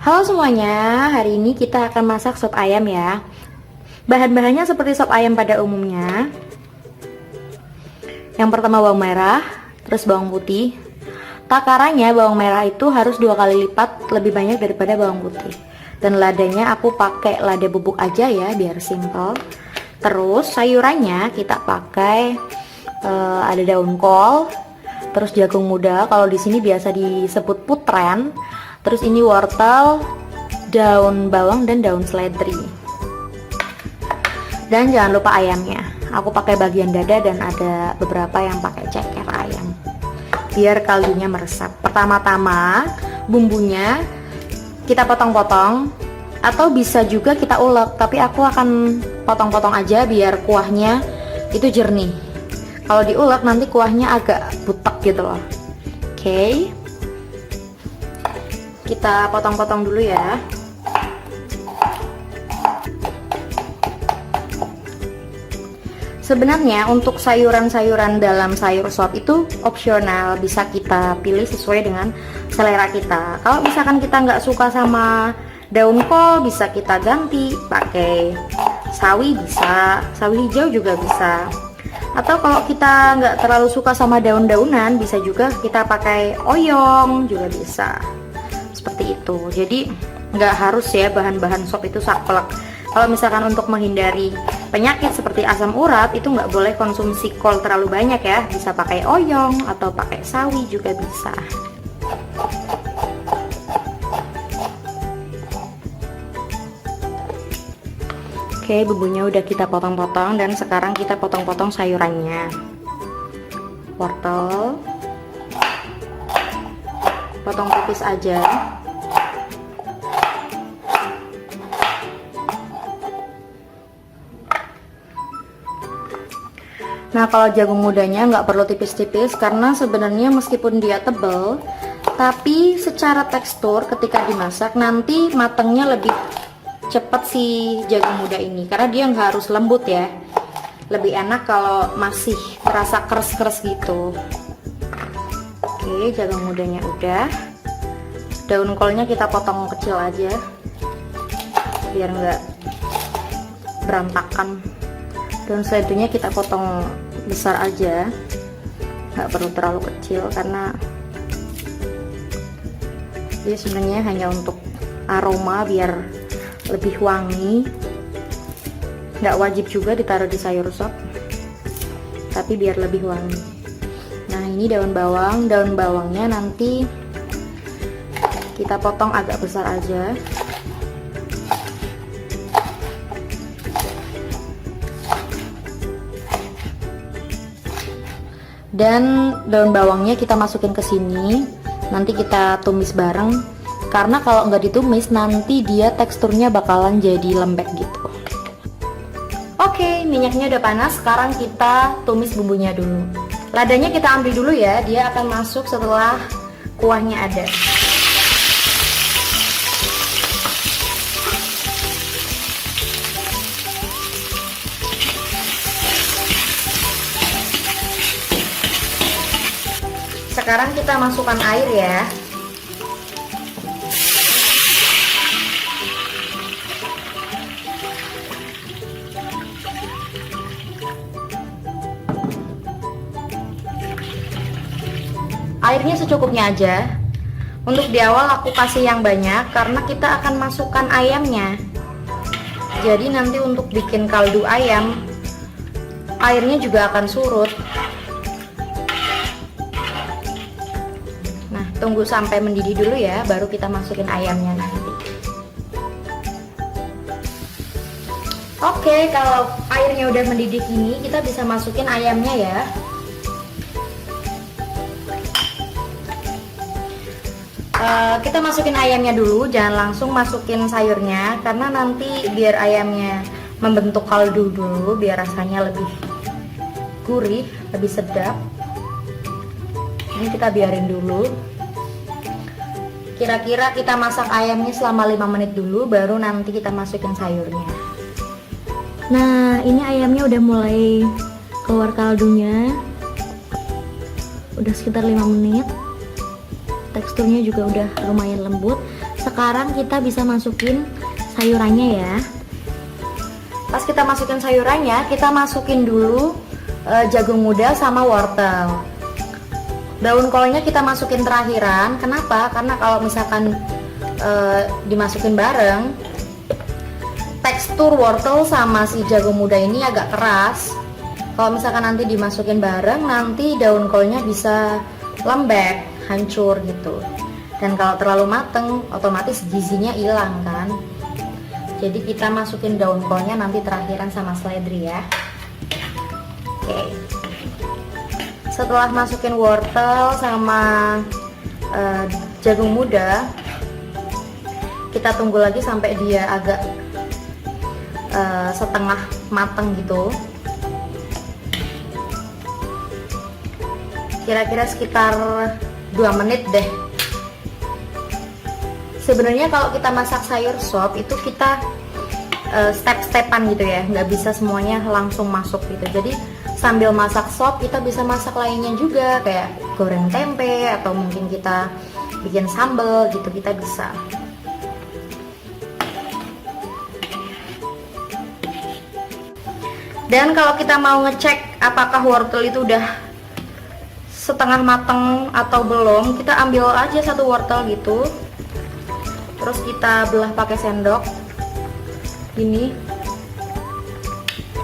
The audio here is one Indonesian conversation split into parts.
Halo semuanya, hari ini kita akan masak sop ayam ya. Bahan-bahannya seperti sop ayam pada umumnya. Yang pertama bawang merah, terus bawang putih. Takarannya bawang merah itu harus 2 kali lipat lebih banyak daripada bawang putih. Dan ladanya aku pakai lada bubuk aja ya, biar simple. Terus sayurannya kita pakai ada daun kol, terus jagung muda, kalau di sini biasa disebut putren. Terus ini wortel, daun bawang dan daun seledri. Dan jangan lupa ayamnya. Aku pakai bagian dada dan ada beberapa yang pakai ceker ayam. Biar kaldunya meresap. Pertama-tama bumbunya kita potong-potong atau bisa juga kita ulek, tapi aku akan potong-potong aja biar kuahnya itu jernih. Kalau diulek nanti kuahnya agak butek gitu loh. Oke. Kita potong-potong dulu ya. Sebenarnya untuk sayuran-sayuran dalam sayur sop itu opsional, bisa kita pilih sesuai dengan selera kita. Kalau misalkan kita nggak suka sama daun kol, bisa kita ganti pakai sawi, bisa sawi hijau juga bisa. Atau kalau kita nggak terlalu suka sama daun-daunan, bisa juga kita pakai oyong juga bisa. Seperti itu. Jadi nggak harus ya bahan-bahan sop itu saklek. Kalau misalkan untuk menghindari penyakit seperti asam urat, itu nggak boleh konsumsi kol terlalu banyak ya. Bisa pakai oyong atau pakai sawi juga bisa. Oke, bumbunya udah kita potong-potong dan sekarang kita potong-potong sayurannya. Wortel potong tipis aja. Nah, kalau jagung mudanya nggak perlu tipis-tipis karena sebenarnya meskipun dia tebal, tapi secara tekstur ketika dimasak nanti matangnya lebih cepat si jagung muda ini karena dia nggak harus lembut ya. Lebih enak kalau masih terasa keras-keras gitu. Oke, jagung mudanya udah. Daun kolnya kita potong kecil aja biar nggak berantakan. Daun seledrinya kita potong besar aja, nggak perlu terlalu kecil karena dia sebenarnya hanya untuk aroma biar lebih wangi. Nggak wajib juga ditaruh di sayur sop, tapi biar lebih wangi. Nah, ini daun bawangnya nanti kita potong agak besar aja. Dan daun bawangnya kita masukin ke sini. Nanti kita tumis bareng. Karena kalau nggak ditumis nanti dia teksturnya bakalan jadi lembek gitu. Oke, minyaknya udah panas. Sekarang kita tumis bumbunya dulu. Ladanya kita ambil dulu ya, dia akan masuk setelah kuahnya ada. Sekarang kita masukkan air ya. Airnya secukupnya aja. Untuk di awal aku kasih yang banyak karena kita akan masukkan ayamnya. Jadi nanti untuk bikin kaldu ayam, airnya juga akan surut. Nah, tunggu sampai mendidih dulu ya, baru kita masukin ayamnya nanti. Oke, kalau airnya udah mendidih gini, kita bisa masukin ayamnya ya. Kita masukin ayamnya dulu, jangan langsung masukin sayurnya karena nanti biar ayamnya membentuk kaldu dulu, biar rasanya lebih gurih, lebih sedap. Ini kita biarin dulu. Kira-kira kita masak ayamnya selama 5 menit dulu, baru nanti kita masukin sayurnya. Nah, ini ayamnya udah mulai keluar kaldunya. Udah sekitar 5 menit. Teksturnya juga udah lumayan lembut. Sekarang kita bisa masukin sayurannya ya. Pas kita masukin sayurannya, kita masukin dulu jagung muda sama wortel. Daun kolnya kita masukin terakhiran. Kenapa? Karena kalau misalkan dimasukin bareng, tekstur wortel sama si jagung muda ini agak keras. Kalau misalkan nanti dimasukin bareng, nanti daun kolnya bisa lembek, hancur gitu. Dan kalau terlalu mateng, otomatis gizinya hilang kan. Jadi kita masukin daun kolnya nanti terakhiran sama seledri ya. Oke. Setelah masukin wortel sama jagung muda, kita tunggu lagi sampai dia agak setengah mateng gitu. Kira-kira sekitar 2 menit deh. Sebenarnya kalau kita masak sayur sop itu kita step-stepan gitu ya, nggak bisa semuanya langsung masuk gitu. Jadi sambil masak sop kita bisa masak lainnya juga, kayak goreng tempe atau mungkin kita bikin sambal gitu, kita bisa. Dan kalau kita mau ngecek apakah wortel itu udah setengah mateng atau belum, kita ambil aja satu wortel gitu, terus kita belah pakai sendok gini.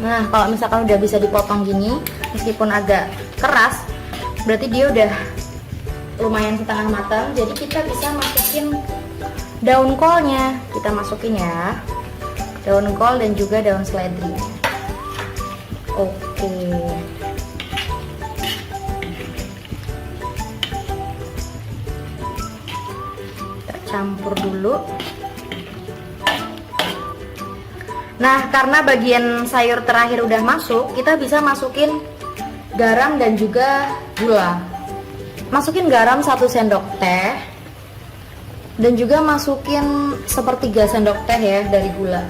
Nah, kalau misalkan udah bisa dipotong gini, meskipun agak keras, berarti dia udah lumayan setengah matang. Jadi kita bisa masukin daun kolnya, kita masukin ya, daun kol dan juga daun seledri. Oke. Kita campur dulu. Nah, karena bagian sayur terakhir udah masuk, kita bisa masukin garam dan juga gula. Masukin garam 1 sendok teh dan juga masukin 1/3 sendok teh ya dari gula.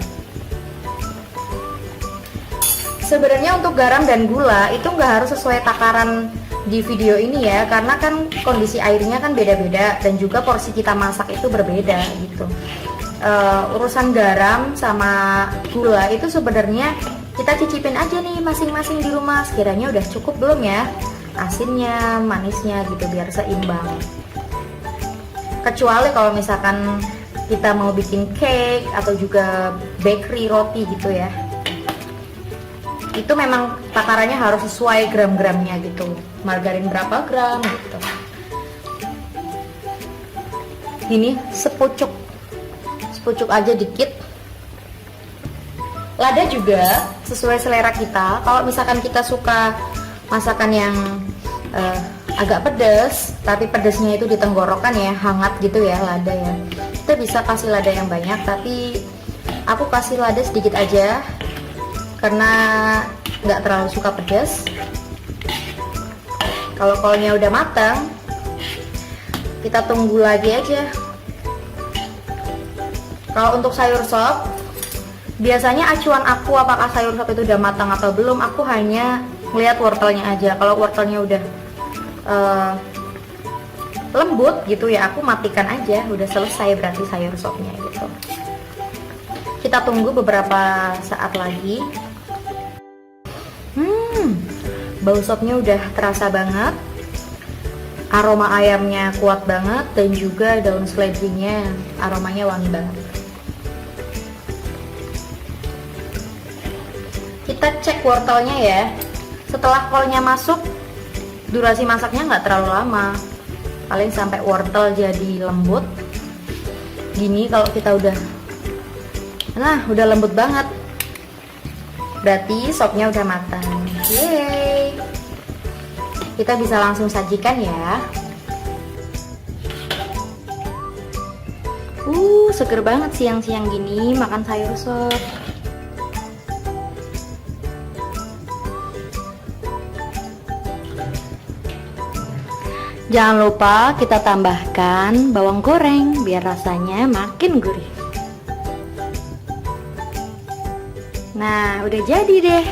Sebenarnya untuk garam dan gula itu nggak harus sesuai takaran di video ini ya, karena kan kondisi airnya kan beda-beda dan juga porsi kita masak itu berbeda gitu. Urusan garam sama gula itu sebenarnya kita cicipin aja nih masing-masing di rumah, sekiranya udah cukup belum ya asinnya, manisnya gitu, biar seimbang. Kecuali kalau misalkan kita mau bikin cake atau juga bakery roti gitu ya, itu memang takarannya harus sesuai gram-gramnya gitu, margarin berapa gram gitu. Ini sepucuk aja dikit. Lada juga sesuai selera kita. Kalau misalkan kita suka masakan yang agak pedas, tapi pedasnya itu di tenggorokan ya, hangat gitu ya lada ya, kita bisa kasih lada yang banyak, tapi aku kasih lada sedikit aja karena nggak terlalu suka pedas. Kalau kolnya udah matang, kita tunggu lagi aja. Kalau untuk sayur sop, biasanya acuan aku apakah sayur sop itu udah matang atau belum, aku hanya ngeliat wortelnya aja. Kalau wortelnya udah lembut gitu ya, aku matikan aja, udah selesai berarti sayur sopnya gitu. Kita tunggu beberapa saat lagi. Bau sopnya udah terasa banget, aroma ayamnya kuat banget, dan juga daun seledrinya aromanya wangi banget. Kita cek wortelnya ya. Setelah kolnya masuk, durasi masaknya nggak terlalu lama, paling sampai wortel jadi lembut gini. Kalau kita udah lembut banget, berarti sopnya udah matang. Yeay, kita bisa langsung sajikan ya. Seger banget siang-siang gini makan sayur sop. Jangan lupa kita tambahkan bawang goreng biar rasanya makin gurih. Nah, udah jadi deh